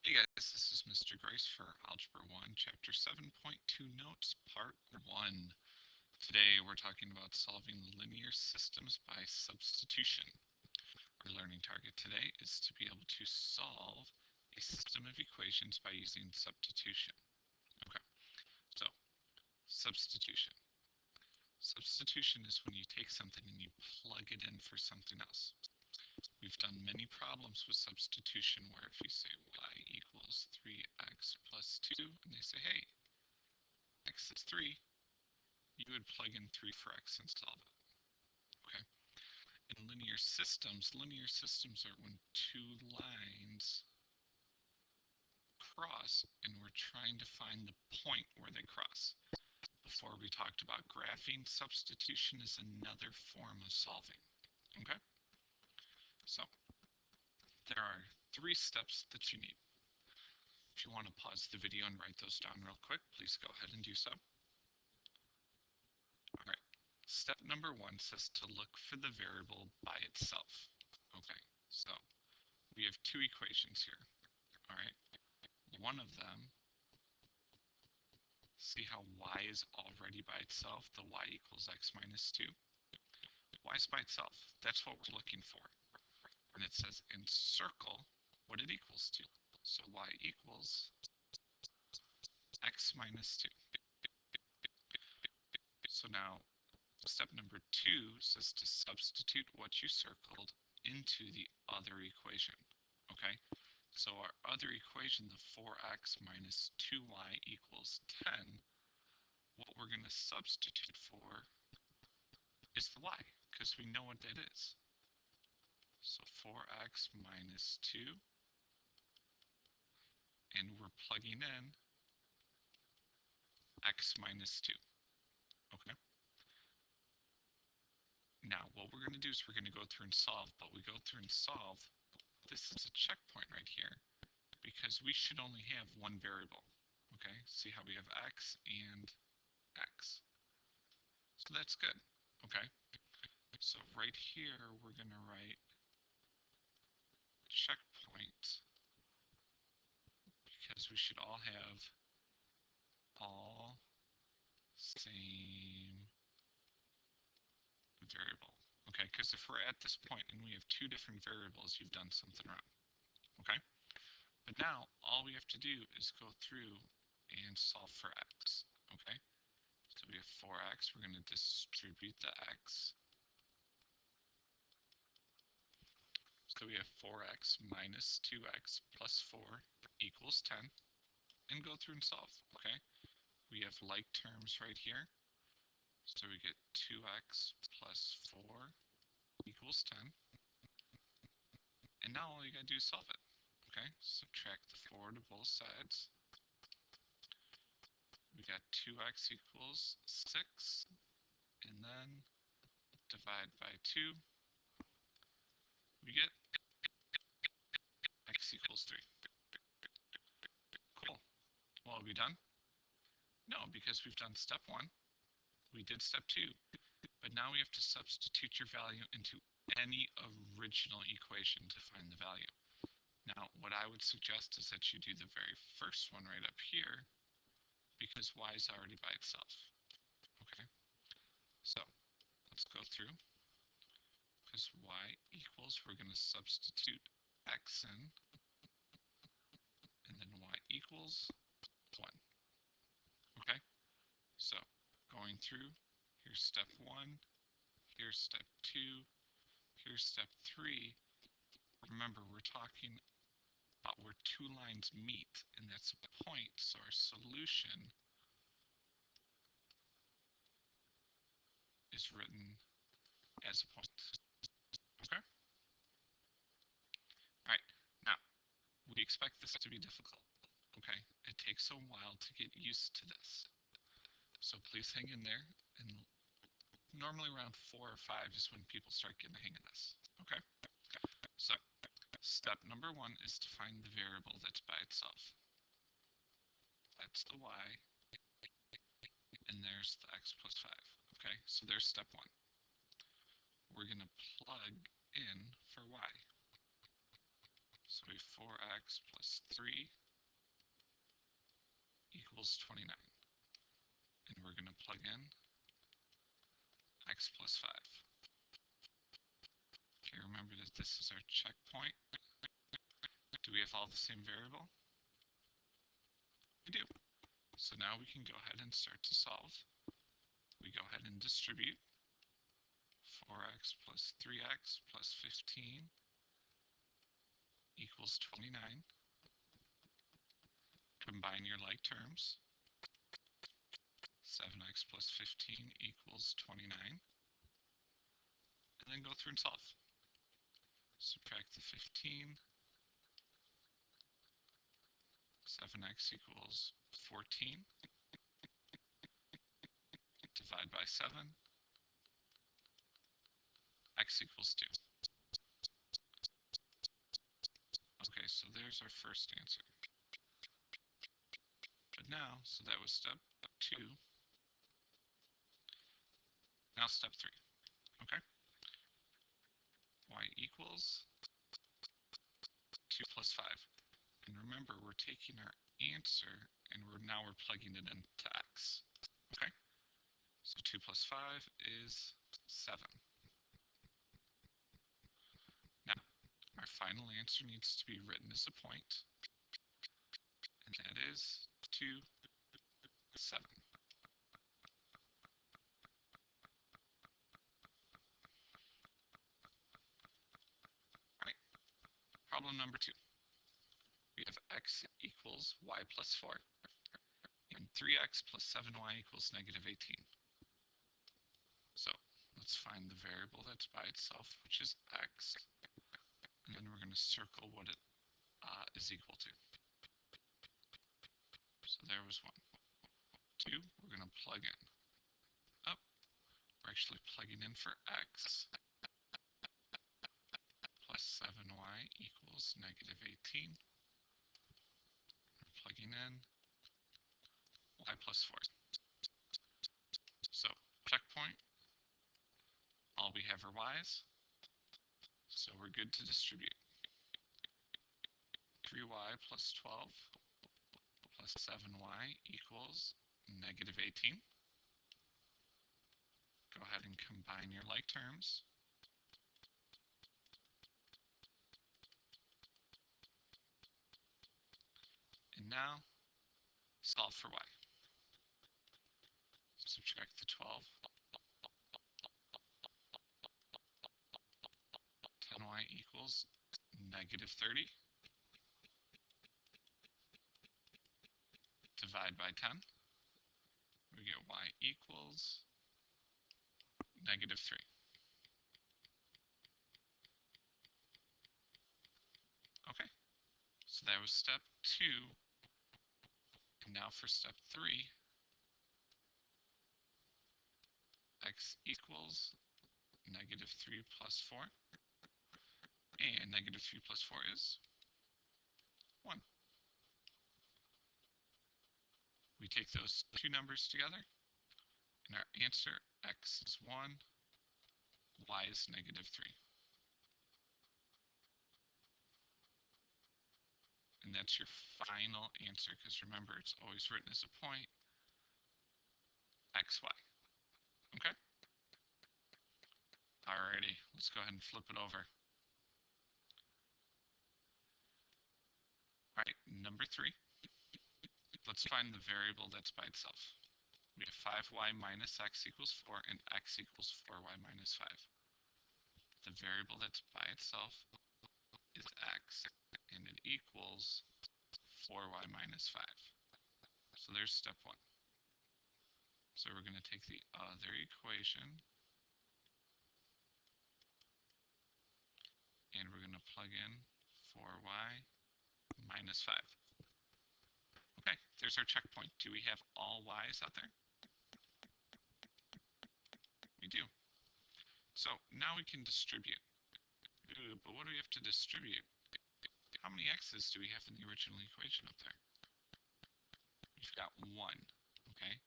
Hey guys, this is Mr. Grice for Algebra 1, Chapter 7.2 Notes, Part 1. Today we're talking about solving linear systems by substitution. Our learning target today is to be able to solve a system of equations by using substitution. Okay, so substitution. Substitution is when you take something and you plug it in for something else. We've done many problems with substitution where if you say y equals 3x plus 2, and they say, hey, x is 3, you would plug in 3 for x and solve it. Okay. In linear systems are when two lines cross and we're trying to find the point where they cross. Before we talked about graphing, substitution is another form of solving. Okay? So, there are 3 steps that you need. If you want to pause the video and write those down real quick, please go ahead and do so. All right, step number 1 says to look for the variable by itself. Okay, so we have 2 equations here. All right, one of them, see how y is already by itself, the y equals x minus 2. Y is by itself, that's what we're looking for. And it says encircle what it equals to. So y equals x minus 2. So now step number 2 says to substitute what you circled into the other equation. Okay, so our other equation, the 4x minus 2y equals 10, what we're going to substitute for is the y, because we know what that is. So 4x minus 2, and we're plugging in x minus 2. Okay. Now, what we're going to do is we're going to go through and solve, but we go through and solve. This is a checkpoint right here, because we should only have one variable. Okay, see how we have x and x. So that's good. Okay, so right here we're going to write checkpoint, because we should all have all same variable. Okay, because if we're at this point and we have 2 different variables, you've done something wrong. Okay, but now all we have to do is go through and solve for x. Okay, so we have 4x, we're going to distribute the x. So we have 4x minus 2x plus 4 equals 10, and go through and solve. Okay, we have like terms right here. So we get 2x plus 4 equals 10. And now all you gotta do is solve it. Okay, subtract the 4 to both sides. We got 2x equals 6, and then divide by 2. We get x equals 3. Cool. Well, are we done? No, because we've done step 1. We did step 2. But now we have to substitute your value into any original equation to find the value. Now, what I would suggest is that you do the very first one right up here, because y is already by itself. Okay, so let's go through. Because y equals, we're going to substitute x in, and then y equals 1. Okay, so going through, here's step 1, here's step 2, here's step 3. Remember, we're talking about where 2 lines meet, and that's a point, so our solution is written as a point. Okay? Alright, now, we expect this to be difficult. Okay? It takes a while to get used to this. So please hang in there, and normally around 4 or 5 is when people start getting the hang of this. Okay? So, step number 1 is to find the variable that's by itself. That's the y, and there's the x plus 5. Okay, so there's step 1. We're going to plug in for y. So So we have 4x plus 3 equals 29. And we're going to plug in x plus 5. Okay, remember that this is our checkpoint. Do we have all the same variable? We do. So now we can go ahead and start to solve. We go ahead and distribute 4x plus 3x plus 15 equals 29. Combine your like terms. 7x plus 15 equals 29. And then go through and solve. Subtract the 15. 7x equals 14. Divide by 7. X equals 2. Okay, so there's our first answer. But now, so that was step 2. Now step 3. Okay? Y equals 2 plus 5. And remember, we're taking our answer and now we're plugging it into x. Okay? So 2 plus 5 is 7. Now, our final answer needs to be written as a point, and that is 2, 7. All right, problem number 2. We have x equals y plus 4, and 3x plus 7y equals negative 18. So let's find the variable that's by itself, which is x, and then we're going to circle what it is equal to. So there was 1. 2, we're going to plug in. Up, we're actually plugging in for x plus 7y equals negative 18. We're plugging in y plus 4. So checkpoint, all we have are y's, so we're good to distribute. 3y plus 12 plus 7y equals negative 18. Go ahead and combine your like terms. And now, solve for y. Subtract the 12. 10y equals negative 30. Divide by 10. We get y equals negative 3. Okay, so that was step 2. And now for step 3, x equals negative 3 plus 4. And negative 3 plus 4 is 1. We take those two numbers together, and our answer, x is 1, y is negative 3. And that's your final answer, because remember, it's always written as a point, xy. Okay? Alrighty, let's go ahead and flip it over. Alright, number 3. Let's find the variable that's by itself. We have 5y minus x equals 4 and x equals 4y minus 5. The variable that's by itself is x, and it equals 4y minus 5. So there's step 1. So we're going to take the other equation, and we're going to plug in 4y minus 5. Okay, there's our checkpoint. Do we have all y's out there? We do. So now we can distribute. Ooh, but what do we have to distribute? How many x's do we have in the original equation up there? We've got 1, okay?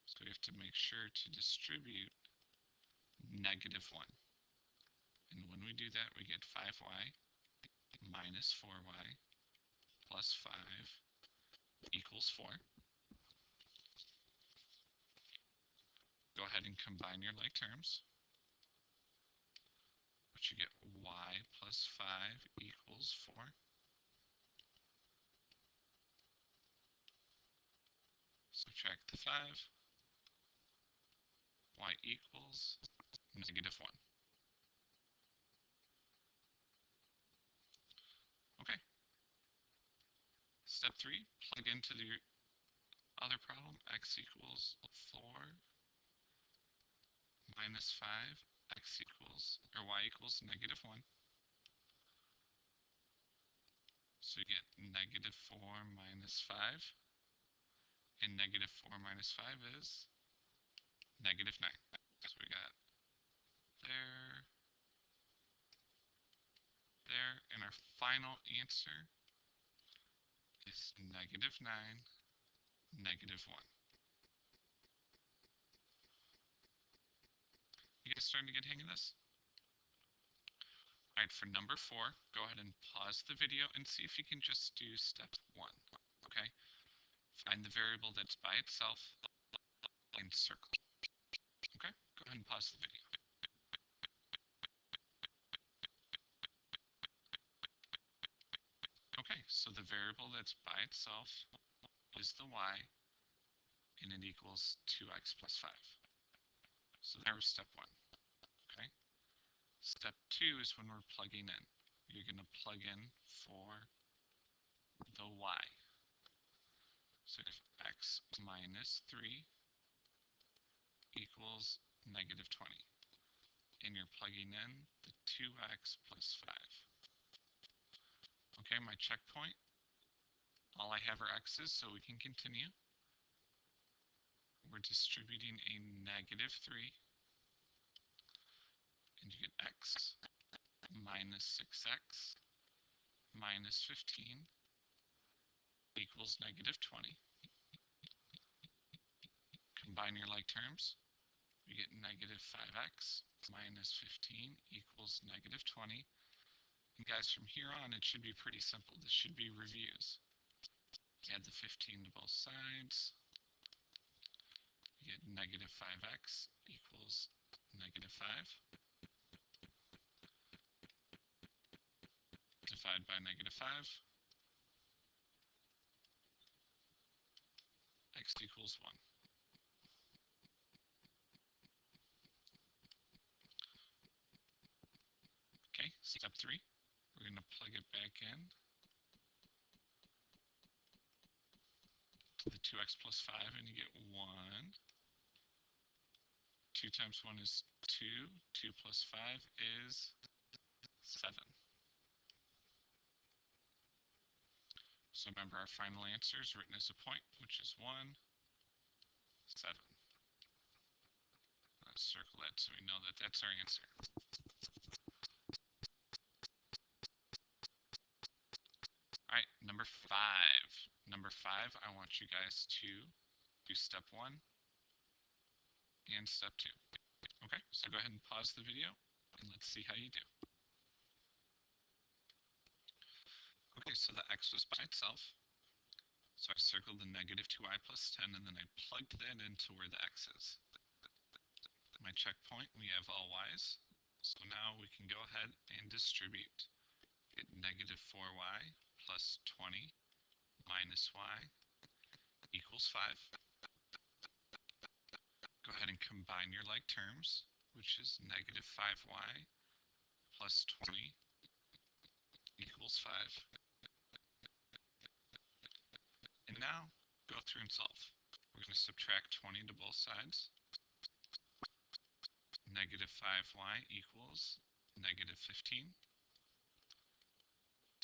So we have to make sure to distribute negative 1. And when we do that, we get 5y minus minus 4y plus 5 equals 4. Go ahead and combine your like terms, which you get y plus 5 equals 4. Subtract the 5. Y equals negative 1. Okay. Step 3, plug into the other problem. X equals 4 minus 5. X equals, or y equals negative 1. So you get negative 4 minus 5. And negative 4 minus 5 is negative 9. So we got there, and our final answer is negative 9, negative 1. You guys starting to get the hang of this? All right, for number 4, go ahead and pause the video and see if you can just do step 1, okay? Find the variable that's by itself and circle it, okay? Go ahead and pause the video. Okay, so the variable that's by itself is the y, and it equals 2x plus 5. So that was step 1, okay? Step 2 is when we're plugging in. You're going to plug in for the y. So if x minus 3 equals negative 20, and you're plugging in the 2x plus 5. Okay, my checkpoint, all I have are x's, so we can continue. We're distributing a negative 3, and you get x minus 6x minus 15 equals negative 20. Combine your like terms, you get negative 5x minus 15 equals negative 20. And guys, from here on, it should be pretty simple. This should be reviews. Add the 15 to both sides. You get negative 5x equals negative 5. Divide by negative 5. X equals 1. Okay, step 3. We're going to plug it back in to the 2x plus 5, and you get 1. 2 times 1 is 2. 2 plus 5 is 7. So remember, our final answer is written as a point, which is 1, 7. Let's circle that so we know that that's our answer. All right, number 5. Number 5, I want you guys to do step 1 and step 2. Okay, so go ahead and pause the video and let's see how you do. Okay, so the x was by itself. So I circled the negative 2y plus 10, and then I plugged that into where the x is. My checkpoint, we have all y's. So now we can go ahead and distribute. Get negative 4y plus 20 minus y equals 5. Go ahead and combine your like terms, which is negative 5y plus 20 equals 5. And now, go through and solve. We're going to subtract 20 to both sides. Negative 5y equals negative 15.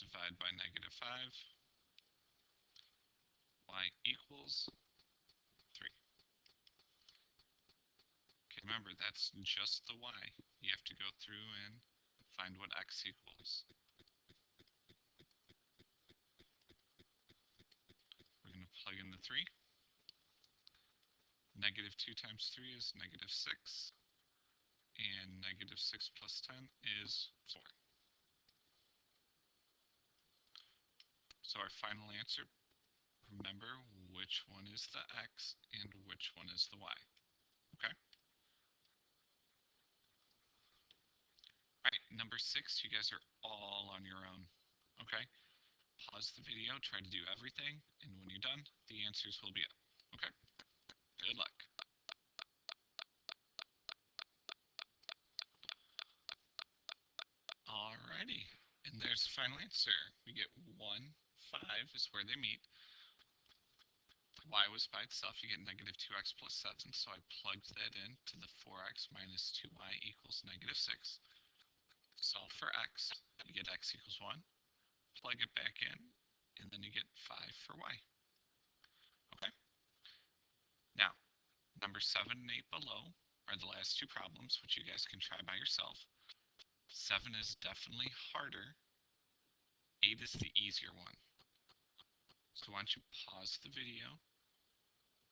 Divide by negative 5. Y equals 3. Okay, remember, that's just the y. You have to go through and find what x equals. We're going to plug in the 3. Negative 2 times 3 is negative 6. And negative 6 plus 10 is 4. So our final answer, remember which one is the x and which one is the y. Okay? All right, number 6, you guys are all on your own. Okay? Pause the video, try to do everything, and when you're done, the answers will be up. Okay? Good luck. Alrighty, and there's the final answer. We get 1, 5 is where they meet. Y was by itself, you get negative 2x plus 7, so I plugged that in to the 4x minus 2y equals negative 6. Solve for x, you get x equals 1. Plug it back in, and then you get 5 for y. Okay? Now, number 7 and 8 below are the last two problems, which you guys can try by yourself. 7 is definitely harder. 8 is the easier one. So why don't you pause the video,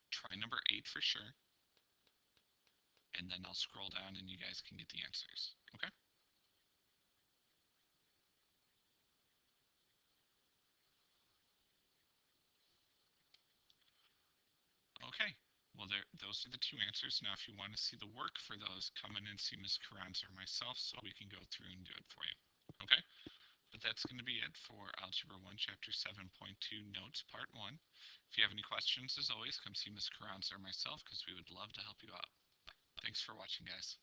try number 8 for sure, and then I'll scroll down and you guys can get the answers. Okay? Okay. Well, those are the two answers. Now, if you want to see the work for those, come in and see Ms. Carranza or myself so we can go through and do it for you. Okay? But that's going to be it for Algebra 1, Chapter 7.2 Notes, Part 1. If you have any questions, as always, come see Ms. Carranza or myself because we would love to help you out. Thanks for watching, guys.